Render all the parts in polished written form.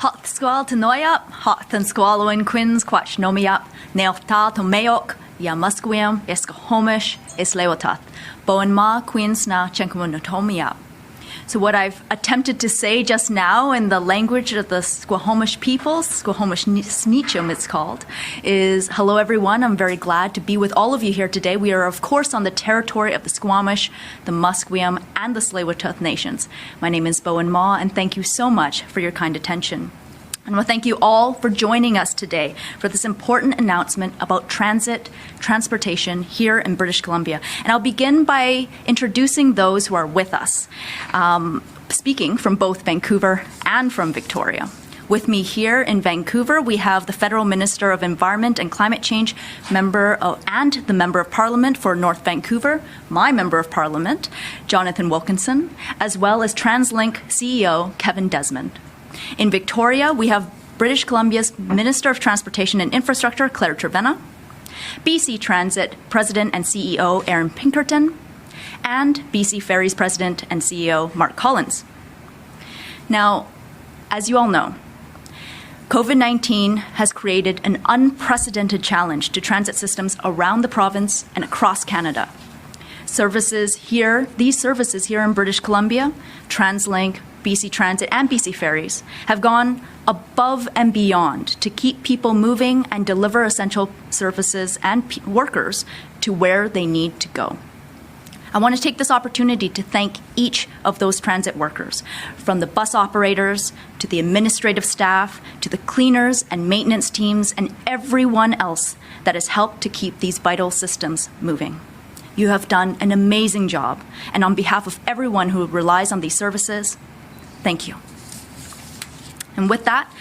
Hot squal to noyup, hot and squallowing quins quach nomiup, neofta to mayok, ya musquium, iskahomish, isleotat, Bowinn Ma, queens na chenkamunotomiup. So what I've attempted to say just now in the language of the Squamish peoples, Squamish Sneechum it's called, is hello everyone. I'm very glad to be with all of you here today. We are of course on the territory of the Squamish, the Musqueam, and the Tsleil-Waututh nations. My name is Bowinn Ma, and thank you so much for your kind attention. And I want to thank you all for joining us today for this important announcement about transportation here in British Columbia. And I'll begin by introducing those who are with us, speaking from both Vancouver and from Victoria. With me here in Vancouver, we have the Federal Minister of Environment and Climate Change and the Member of Parliament for North Vancouver, my Member of Parliament, Jonathan Wilkinson, as well as TransLink CEO Kevin Desmond. In Victoria, we have British Columbia's Minister of Transportation and Infrastructure, Claire Trevena, BC Transit President and CEO, Aaron Pinkerton, and BC Ferries President and CEO, Mark Collins. Now, as you all know, COVID-19 has created an unprecedented challenge to transit systems around the province and across Canada. These services here in British Columbia, TransLink, BC Transit and BC Ferries, have gone above and beyond to keep people moving and deliver essential services and workers to where they need to go. I want to take this opportunity to thank each of those transit workers, from the bus operators to the administrative staff to the cleaners and maintenance teams and everyone else that has helped to keep these vital systems moving. You have done an amazing job, and on behalf of everyone who relies on these services, thank you. And with that,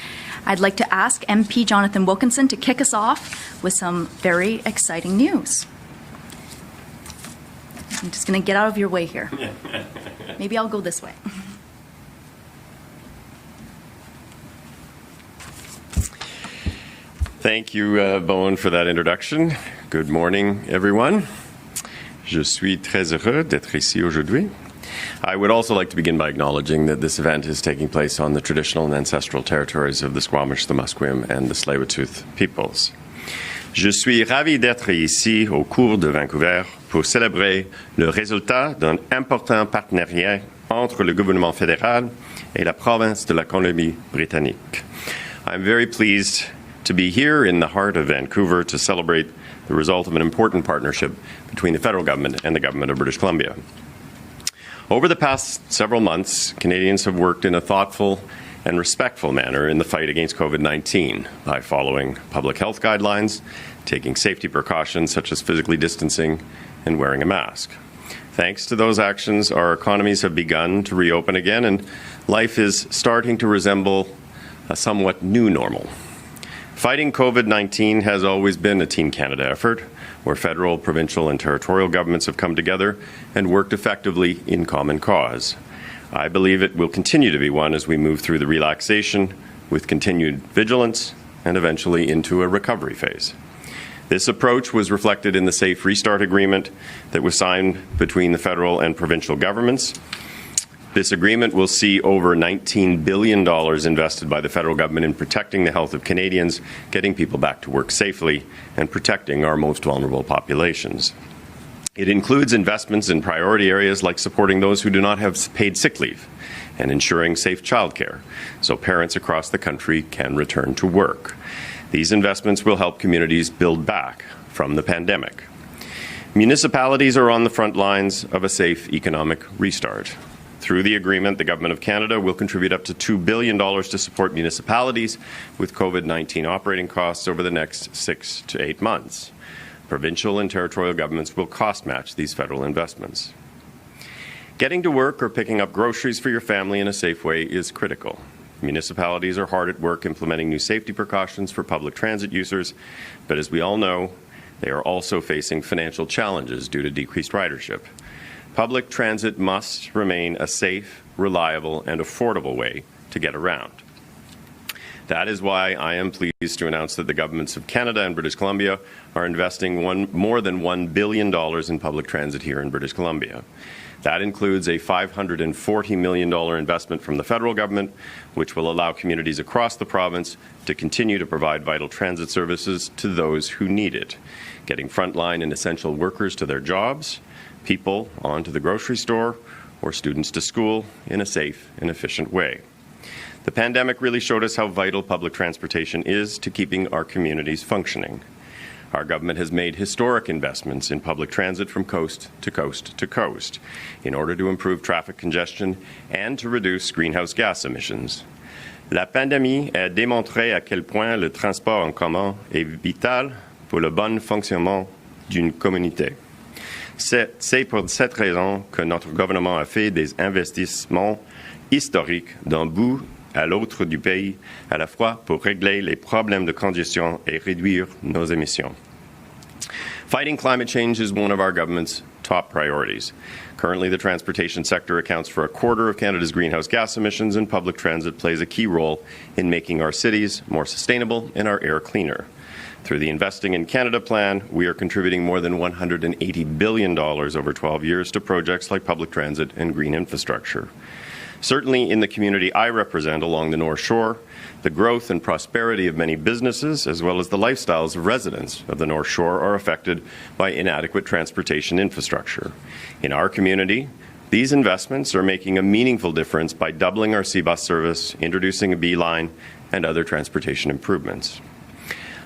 I'd like to ask MP Jonathan Wilkinson to kick us off with some very exciting news. I'm just going to get out of your way here. Maybe I'll go this way. Thank you, Bowinn, for that introduction. Good morning, everyone. Je suis très heureux d'être ici aujourd'hui. I would also like to begin by acknowledging that this event is taking place on the traditional and ancestral territories of the Squamish, the Musqueam, and the Tsleil-Waututh peoples. Je suis ravi d'être ici au cours de Vancouver pour célébrer le résultat d'un important partenariat entre le gouvernement fédéral et la province de la Colombie-Britannique. I'm very pleased to be here in the heart of Vancouver to celebrate the result of an important partnership between the federal government and the government of British Columbia. Over the past several months, Canadians have worked in a thoughtful and respectful manner in the fight against COVID-19 by following public health guidelines, taking safety precautions such as physically distancing and wearing a mask. Thanks to those actions, our economies have begun to reopen again, and life is starting to resemble a somewhat new normal. Fighting COVID-19 has always been a Team Canada effort, where federal, provincial, and territorial governments have come together and worked effectively in common cause. I believe it will continue to be one as we move through the relaxation with continued vigilance and eventually into a recovery phase. This approach was reflected in the Safe Restart Agreement that was signed between the federal and provincial governments. This agreement will see over $19 billion invested by the federal government in protecting the health of Canadians, getting people back to work safely, and protecting our most vulnerable populations. It includes investments in priority areas like supporting those who do not have paid sick leave and ensuring safe childcare so parents across the country can return to work. These investments will help communities build back from the pandemic. Municipalities are on the front lines of a safe economic restart. Through the agreement, the Government of Canada will contribute up to $2 billion to support municipalities with COVID-19 operating costs over the next 6 to 8 months. Provincial and territorial governments will cost match these federal investments. Getting to work or picking up groceries for your family in a safe way is critical. Municipalities are hard at work implementing new safety precautions for public transit users, but as we all know, they are also facing financial challenges due to decreased ridership. Public transit must remain a safe, reliable, and affordable way to get around. That is why I am pleased to announce that the governments of Canada and British Columbia are investing more than $1 billion in public transit here in British Columbia. That includes a $540 million investment from the federal government, which will allow communities across the province to continue to provide vital transit services to those who need it, getting frontline and essential workers to their jobs, people onto the grocery store, or students to school in a safe and efficient way. The pandemic really showed us how vital public transportation is to keeping our communities functioning. Our government has made historic investments in public transit from coast to coast to coast in order to improve traffic congestion and to reduce greenhouse gas emissions. La pandémie a démontré à quel point le transport en commun est vital pour le bon fonctionnement d'une communauté. C'est pour cette raison que notre gouvernement a fait des investissements historiques d'un bout à l'autre du pays, à la fois pour régler les problèmes de congestion et réduire nos émissions. Fighting climate change is one of our government's top priorities. Currently, the transportation sector accounts for a quarter of Canada's greenhouse gas emissions, and public transit plays a key role in making our cities more sustainable and our air cleaner. Through the Investing in Canada plan, we are contributing more than $180 billion over 12 years to projects like public transit and green infrastructure. Certainly in the community I represent along the North Shore, the growth and prosperity of many businesses, as well as the lifestyles of residents of the North Shore, are affected by inadequate transportation infrastructure. In our community, these investments are making a meaningful difference by doubling our C-Bus service, introducing a B-line, and other transportation improvements.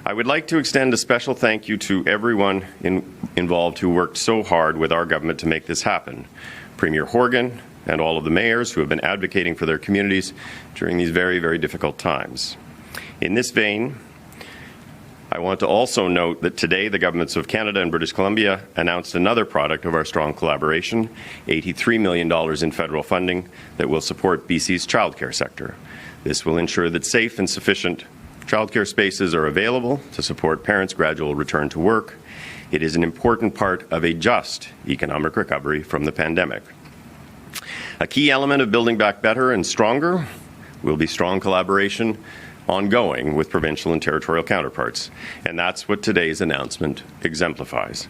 I would like to extend a special thank you to everyone involved who worked so hard with our government to make this happen. Premier Horgan, and all of the mayors who have been advocating for their communities during these very, very difficult times. In this vein, I want to also note that today the governments of Canada and British Columbia announced another product of our strong collaboration, $83 million in federal funding that will support BC's childcare sector. This will ensure that safe and sufficient childcare spaces are available to support parents' gradual return to work. It is an important part of a just economic recovery from the pandemic. A key element of building back better and stronger will be strong collaboration ongoing with provincial and territorial counterparts, and that's what today's announcement exemplifies.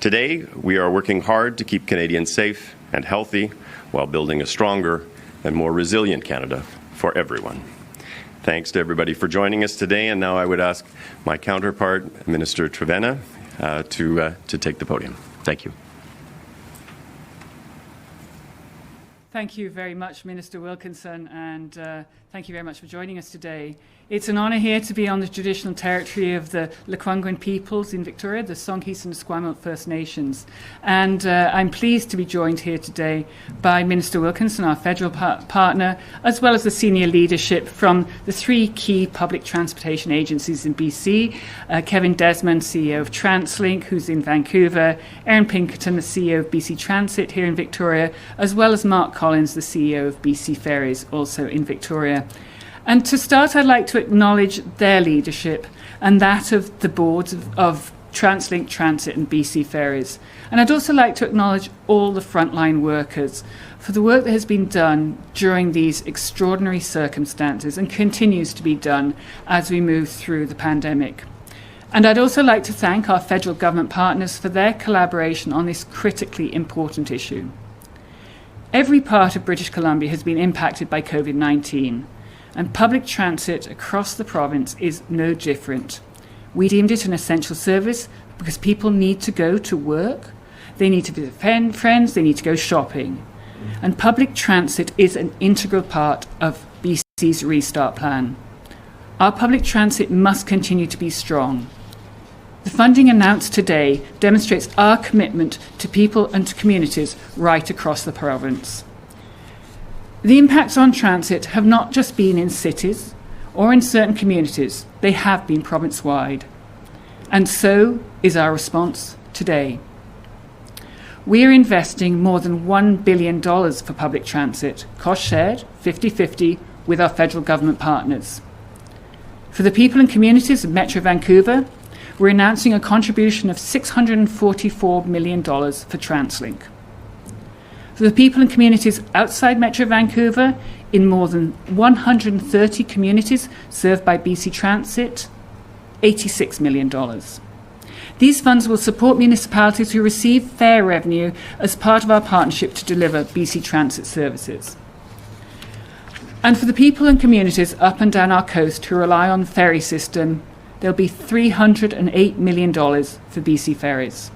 Today, we are working hard to keep Canadians safe and healthy while building a stronger and more resilient Canada for everyone. Thanks to everybody for joining us today, and now I would ask my counterpart, Minister Trevena, to take the podium. Thank you. Thank you very much, Minister Wilkinson, and thank you very much for joining us today. It's an honour here to be on the traditional territory of the Lekwungen peoples in Victoria, the Songhees and Esquimalt First Nations. And I'm pleased to be joined here today by Minister Wilkinson, our federal partner, as well as the senior leadership from the three key public transportation agencies in BC, Kevin Desmond, CEO of TransLink, who's in Vancouver, Erin Pinkerton, the CEO of BC Transit here in Victoria, as well as Mark Collins, the CEO of BC Ferries, also in Victoria. And to start, I'd like to acknowledge their leadership and that of the boards of TransLink, Transit and BC Ferries. And I'd also like to acknowledge all the frontline workers for the work that has been done during these extraordinary circumstances and continues to be done as we move through the pandemic. And I'd also like to thank our federal government partners for their collaboration on this critically important issue. Every part of British Columbia has been impacted by COVID-19. And public transit across the province is no different. We deemed it an essential service because people need to go to work, they need to visit friends, they need to go shopping. And public transit is an integral part of BC's Restart Plan. Our public transit must continue to be strong. The funding announced today demonstrates our commitment to people and to communities right across the province. The impacts on transit have not just been in cities or in certain communities, they have been province-wide. And so is our response today. We are investing more than $1 billion for public transit, cost shared, 50-50, with our federal government partners. For the people and communities of Metro Vancouver, we're announcing a contribution of $644 million for TransLink. For the people and communities outside Metro Vancouver, in more than 130 communities served by BC Transit, $86 million. These funds will support municipalities who receive fare revenue as part of our partnership to deliver BC Transit services. And for the people and communities up and down our coast who rely on the ferry system, there'll be $308 million for BC Ferries.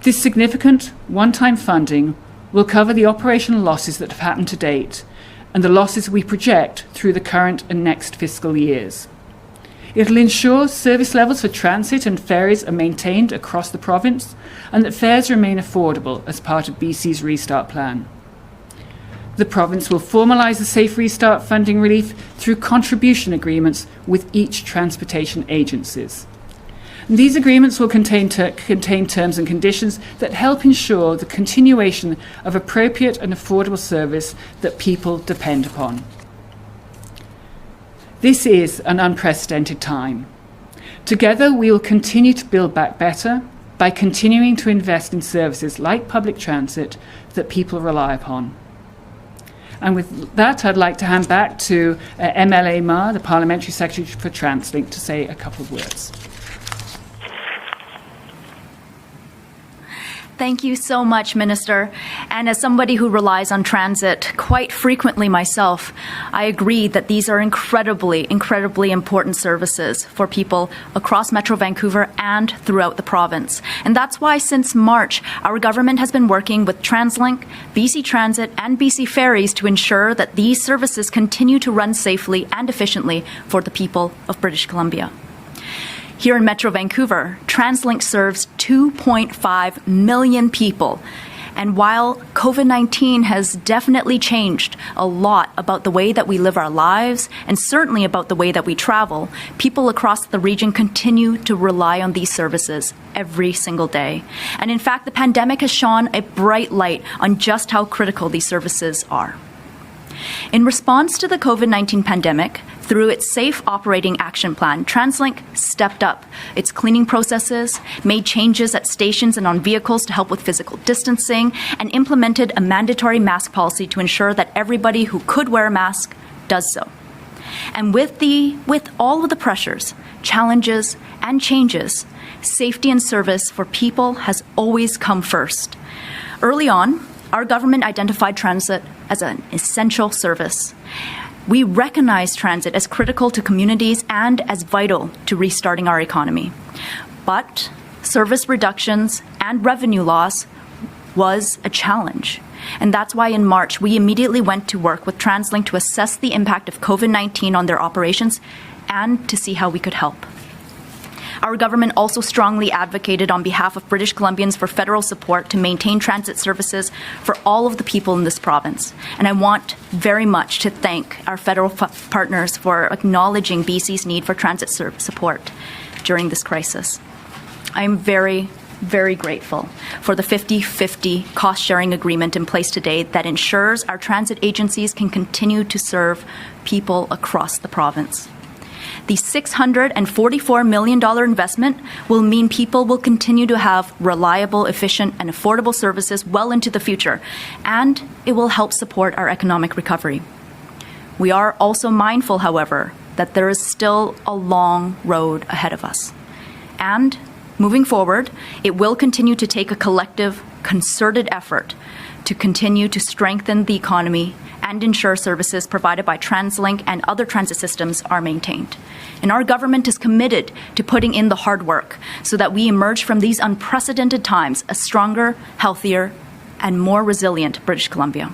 This significant one-time funding will cover the operational losses that have happened to date and the losses we project through the current and next fiscal years. It'll ensure service levels for transit and ferries are maintained across the province and that fares remain affordable as part of BC's Restart Plan. The province will formalise the Safe Restart funding relief through contribution agreements with each transportation agencies. And these agreements will contain terms and conditions that help ensure the continuation of appropriate and affordable service that people depend upon. This is an unprecedented time. Together, we will continue to build back better by continuing to invest in services like public transit that people rely upon. And with that, I'd like to hand back to MLA Ma, the Parliamentary Secretary for TransLink, to say a couple of words. Thank you so much, Minister. And as somebody who relies on transit quite frequently myself, I agree that these are incredibly, incredibly important services for people across Metro Vancouver and throughout the province. And that's why since March, our government has been working with TransLink, BC Transit and BC Ferries to ensure that these services continue to run safely and efficiently for the people of British Columbia. Here in Metro Vancouver, TransLink serves 2.5 million people. And while COVID-19 has definitely changed a lot about the way that we live our lives and certainly about the way that we travel, people across the region continue to rely on these services every single day. And in fact, the pandemic has shone a bright light on just how critical these services are. In response to the COVID-19 pandemic, through its Safe Operating Action Plan, TransLink stepped up its cleaning processes, made changes at stations and on vehicles to help with physical distancing, and implemented a mandatory mask policy to ensure that everybody who could wear a mask does so. And with all of the pressures, challenges, and changes, safety and service for people has always come first. Early on, our government identified transit as an essential service. We recognize transit as critical to communities and as vital to restarting our economy. But service reductions and revenue loss was a challenge. And that's why in March, we immediately went to work with TransLink to assess the impact of COVID-19 on their operations and to see how we could help. Our government also strongly advocated on behalf of British Columbians for federal support to maintain transit services for all of the people in this province. And I want very much to thank our federal partners for acknowledging BC's need for transit support during this crisis. I am very, very grateful for the 50-50 cost-sharing agreement in place today that ensures our transit agencies can continue to serve people across the province. The $644 million investment will mean people will continue to have reliable, efficient, and affordable services well into the future, and it will help support our economic recovery. We are also mindful, however, that there is still a long road ahead of us. And moving forward, it will continue to take a collective, concerted effort to continue to strengthen the economy and ensure services provided by TransLink and other transit systems are maintained. And our government is committed to putting in the hard work so that we emerge from these unprecedented times a stronger, healthier, and more resilient British Columbia.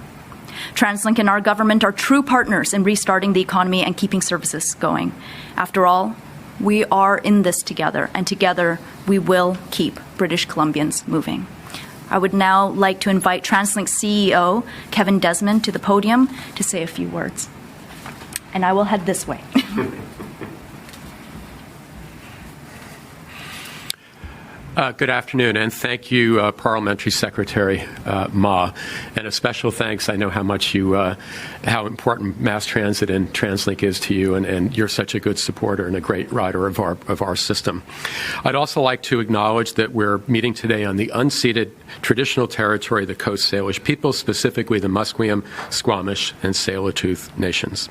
TransLink and our government are true partners in restarting the economy and keeping services going. After all, we are in this together, and together we will keep British Columbians moving. I would now like to invite TransLink CEO Kevin Desmond to the podium to say a few words. And I will head this way. Good afternoon, and thank you, Parliamentary Secretary Ma. And a special thanks. I know how much how important mass transit and TransLink is to you, and you're such a good supporter and a great rider of our system. I'd also like to acknowledge that we're meeting today on the unceded traditional territory of the Coast Salish people, specifically the Musqueam, Squamish, and Tsleil-Waututh nations.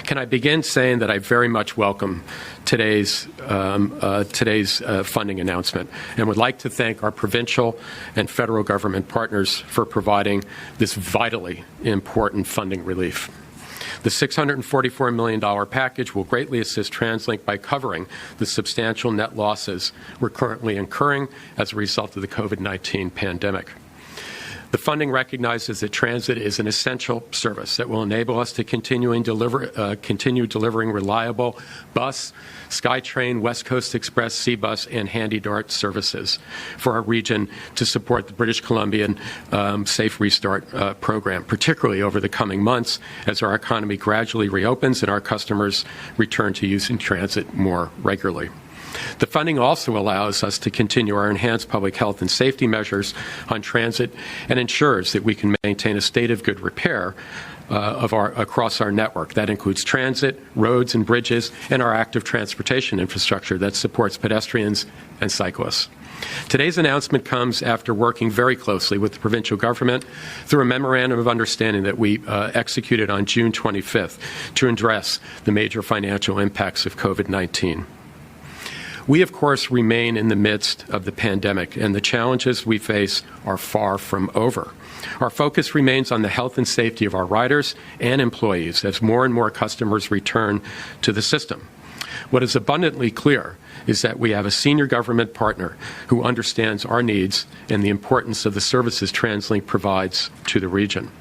Can I begin saying that I very much welcome today's funding announcement and would like to thank our provincial and federal government partners for providing this vitally important funding relief. The $644 million package will greatly assist TransLink by covering the substantial net losses we're currently incurring as a result of the COVID-19 pandemic. The funding recognizes that transit is an essential service that will enable us to continue delivering reliable bus, SkyTrain, West Coast Express, SeaBus, and Handy Dart services for our region to support the British Columbian Safe Restart program, particularly over the coming months as our economy gradually reopens and our customers return to using transit more regularly. The funding also allows us to continue our enhanced public health and safety measures on transit and ensures that we can maintain a state of good repair across our network. That includes transit, roads and bridges, and our active transportation infrastructure that supports pedestrians and cyclists. Today's announcement comes after working very closely with the provincial government through a memorandum of understanding that we executed on June 25th to address the major financial impacts of COVID-19. We, of course, remain in the midst of the pandemic, and the challenges we face are far from over. Our focus remains on the health and safety of our riders and employees as more and more customers return to the system. What is abundantly clear is that we have a senior government partner who understands our needs and the importance of the services TransLink provides to the region.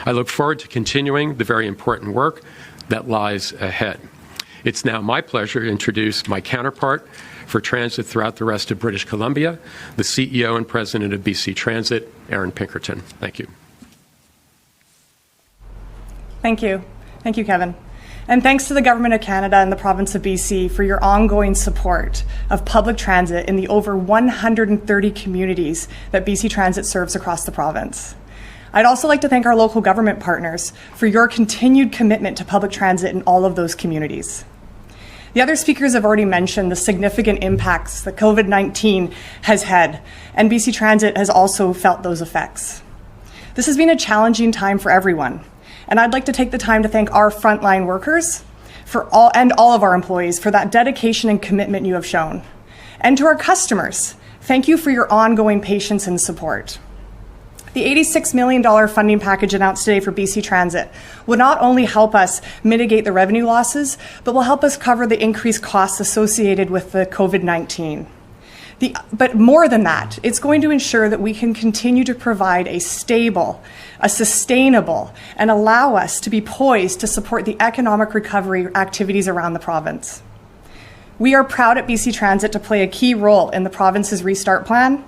I look forward to continuing the very important work that lies ahead. It's now my pleasure to introduce my counterpart for transit throughout the rest of British Columbia, the CEO and President of BC Transit, Aaron Pinkerton. Thank you. Thank you. Thank you, Kevin. And thanks to the Government of Canada and the Province of BC for your ongoing support of public transit in the over 130 communities that BC Transit serves across the province. I'd also like to thank our local government partners for your continued commitment to public transit in all of those communities. The other speakers have already mentioned the significant impacts that COVID-19 has had, and BC Transit has also felt those effects. This has been a challenging time for everyone, and I'd like to take the time to thank our frontline workers and all of our employees for that dedication and commitment you have shown. And to our customers, thank you for your ongoing patience and support. The $86 million funding package announced today for BC Transit will not only help us mitigate the revenue losses, but will help us cover the increased costs associated with the COVID-19. But more than that, it's going to ensure that we can continue to provide a stable, a sustainable, and allow us to be poised to support the economic recovery activities around the province. We are proud at BC Transit to play a key role in the province's restart plan,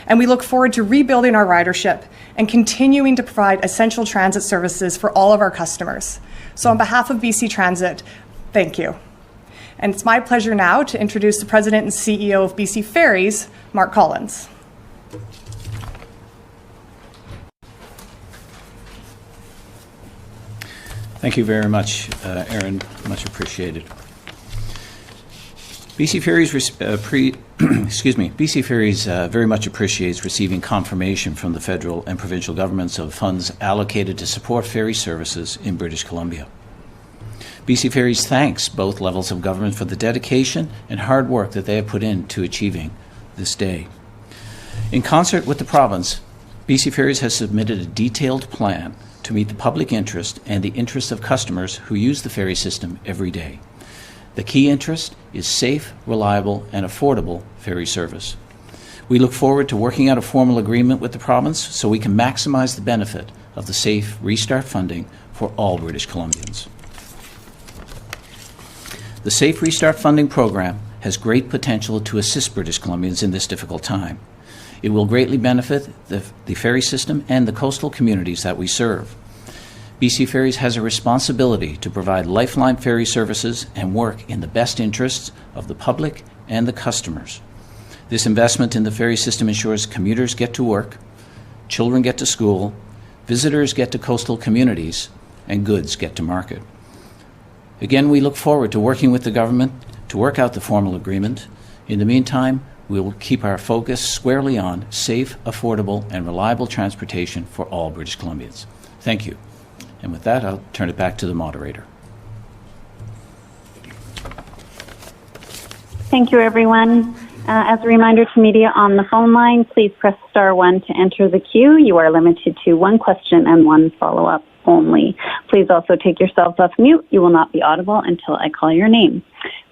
and we look forward to rebuilding our ridership and continuing to provide essential transit services for all of our customers. So on behalf of BC Transit, thank you. And it's my pleasure now to introduce the President and CEO of BC Ferries, Mark Collins. Thank you very much, Aaron. Much appreciated. BC Ferries, BC Ferries very much appreciates receiving confirmation from the federal and provincial governments of funds allocated to support ferry services in British Columbia. BC Ferries thanks both levels of government for the dedication and hard work that they have put into achieving this day. In concert with the province, BC Ferries has submitted a detailed plan to meet the public interest and the interest of customers who use the ferry system every day. The key interest is safe, reliable, and affordable ferry service. We look forward to working out a formal agreement with the province so we can maximize the benefit of the Safe Restart funding for all British Columbians. The Safe Restart funding program has great potential to assist British Columbians in this difficult time. It will greatly benefit the ferry system and the coastal communities that we serve. BC Ferries has a responsibility to provide lifeline ferry services and work in the best interests of the public and the customers. This investment in the ferry system ensures commuters get to work, children get to school, visitors get to coastal communities, and goods get to market. Again, we look forward to working with the government to work out the formal agreement. In the meantime, we will keep our focus squarely on safe, affordable, and reliable transportation for all British Columbians. Thank you. And with that, I'll turn it back to the moderator. Thank you, everyone. As a reminder to media on the phone line, please press *1 to enter the queue. You are limited to one question and one follow-up only. Please also take yourselves off mute. You will not be audible until I call your name.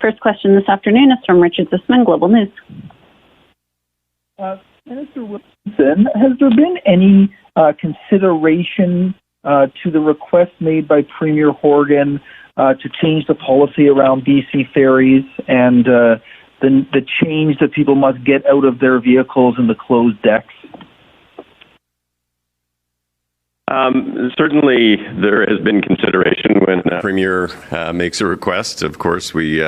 First question this afternoon is from Richard Zisman, Global News. Minister Wilkinson, has there been any consideration to the request made by Premier Horgan to change the policy around BC Ferries and the change that people must get out of their vehicles in the closed decks? Certainly, there has been consideration when the Premier makes a request. Of course, we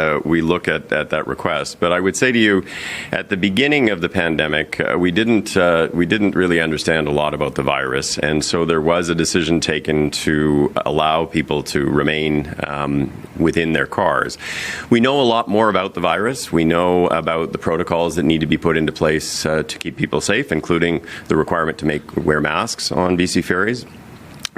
look at that request. But I would say to you, at the beginning of the pandemic, we didn't really understand a lot about the virus, and so there was a decision taken to allow people to remain within their cars. We know a lot more about the virus. We know about the protocols that need to be put into place to keep people safe, including the requirement to wear masks on BC ferries.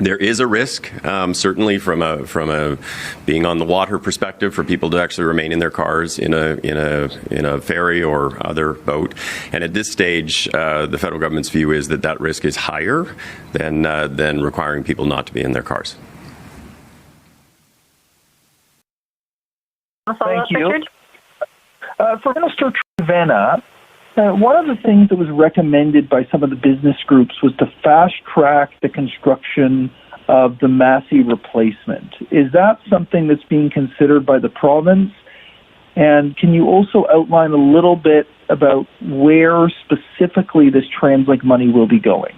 There is a risk, certainly from a being on the water perspective, for people to actually remain in their cars in a ferry or other boat. And at this stage, the federal government's view is that risk is higher than requiring people not to be in their cars. Thank you. For Minister Trevena, one of the things that was recommended by some of the business groups was to fast-track the construction of the Massey replacement. Is that something that's being considered by the province? And can you also outline a little bit about where specifically this TransLink money will be going?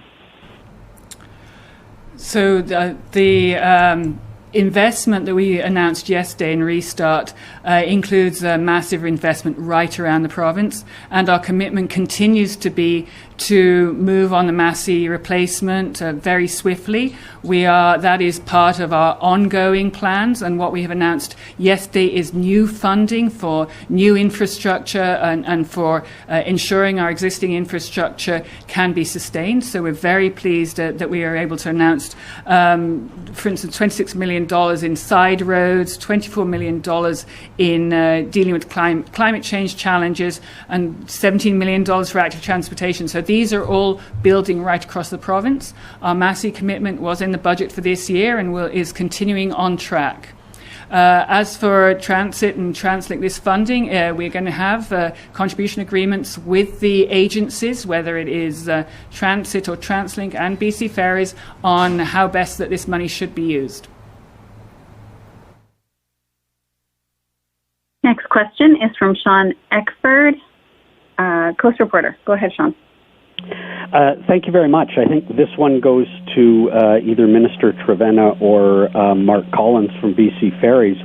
So the investment that we announced yesterday in Restart includes a massive investment right around the province, and our commitment continues to be to move on the Massey replacement very swiftly. That is part of our ongoing plans, and what we have announced yesterday is new funding for new infrastructure and for ensuring our existing infrastructure can be sustained. So we're very pleased that we are able to announce, for instance, $26 million in side roads, $24 million in dealing with climate change challenges, and $17 million for active transportation. So these are all building right across the province. Our Massey commitment was in the budget for this year and is continuing on track. As for Transit and TransLink, this funding, we're going to have contribution agreements with the agencies, whether it is Transit or TransLink and BC Ferries, on how best that this money should be used. Next question is from Sean Eckford, Coast Reporter. Go ahead, Sean. Thank you very much. I think this one goes to either Minister Trevena or Mark Collins from BC Ferries.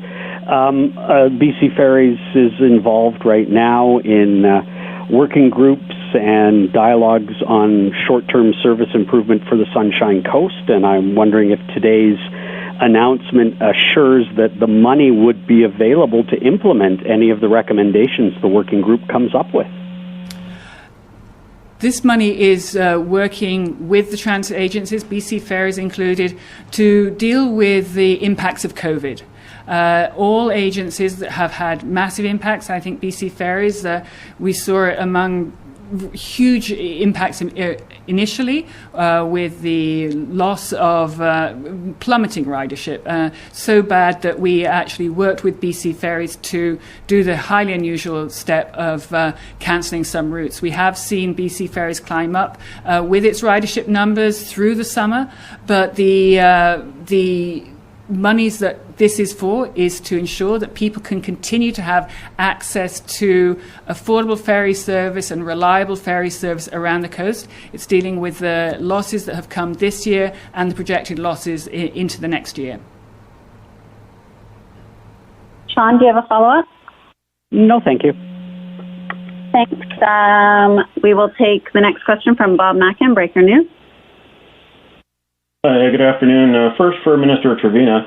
BC Ferries is involved right now in working groups and dialogues on short-term service improvement for the Sunshine Coast, and I'm wondering if today's announcement assures that the money would be available to implement any of the recommendations the working group comes up with. This money is working with the transit agencies, BC Ferries included, to deal with the impacts of COVID. All agencies that have had massive impacts, I think BC Ferries, we saw it among huge impacts initially with the loss of plummeting ridership, so bad that we actually worked with BC Ferries to do the highly unusual step of cancelling some routes. We have seen BC Ferries climb up with its ridership numbers through the summer, but the monies that this is for is to ensure that people can continue to have access to affordable ferry service and reliable ferry service around the coast. It's dealing with the losses that have come this year and the projected losses into the next year. Sean, do you have a follow-up? No, thank you. Thanks. We will take the next question from Bob Mackin, Breaker News. Good afternoon. First, for Minister Trevena,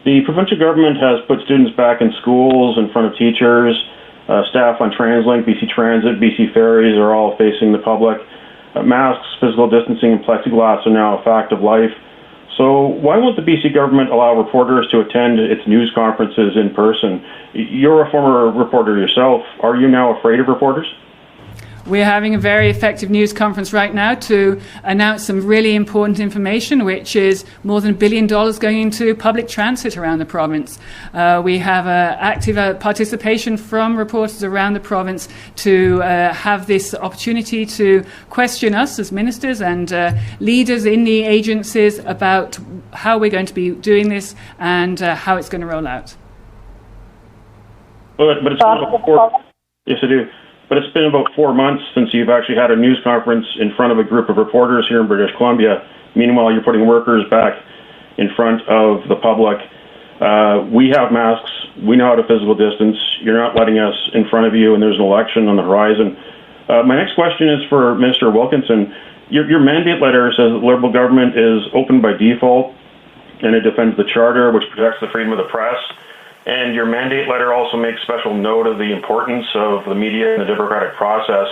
the provincial government has put students back in schools in front of teachers. Staff on TransLink, BC Transit, BC Ferries are all facing the public. Masks, physical distancing, and plexiglass are now a fact of life. So why won't the BC government allow reporters to attend its news conferences in person? You're a former reporter yourself. Are you now afraid of reporters? We're having a very effective news conference right now to announce some really important information, which is more than $1 billion going into public transit around the province. We have active participation from reporters around the province to have this opportunity to question us as ministers and leaders in the agencies about how we're going to be doing this and how it's going to roll out. But it's been about yes, I do. But it's been about 4 months since you've actually had a news conference in front of a group of reporters here in British Columbia. Meanwhile, you're putting workers back in front of the public. We have masks. We know how to physical distance. You're not letting us in front of you, and there's an election on the horizon. My next question is for Minister Wilkinson. Your mandate letter says that the Liberal government is open by default, and it defends the Charter, which protects the freedom of the press. And your mandate letter also makes special note of the importance of the media and the democratic process.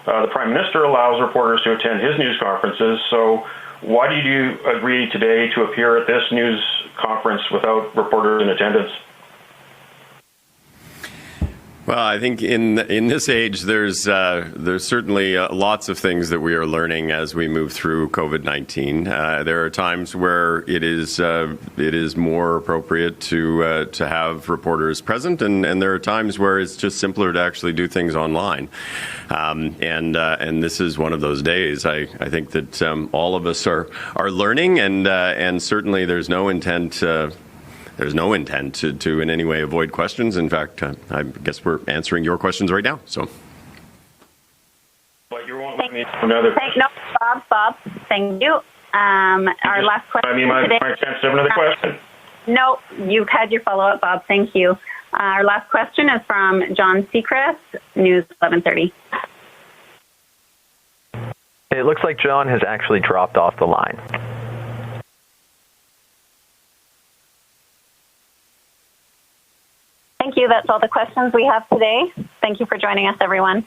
The Prime Minister allows reporters to attend his news conferences, so why did you agree today to appear at this news conference without reporters in attendance? Well, I think in this age, there's certainly lots of things that we are learning as we move through COVID-19. There are times where it is more appropriate to have reporters present, and there are times where it's just simpler to actually do things online. And this is one of those days. I think that all of us are learning, and certainly there's no intent. There's no intent to in any way avoid questions. In fact, I guess we're answering your questions right now. So, but you won't let me another. No, Bob. Thank you. Our last question. I mean, my chance to have another question. No, you've had your follow-up, Bob. Thank you. Our last question is from John Seacrest, News 1130. It looks like John has actually dropped off the line. Thank you. That's all the questions we have today. Thank you for joining us, everyone.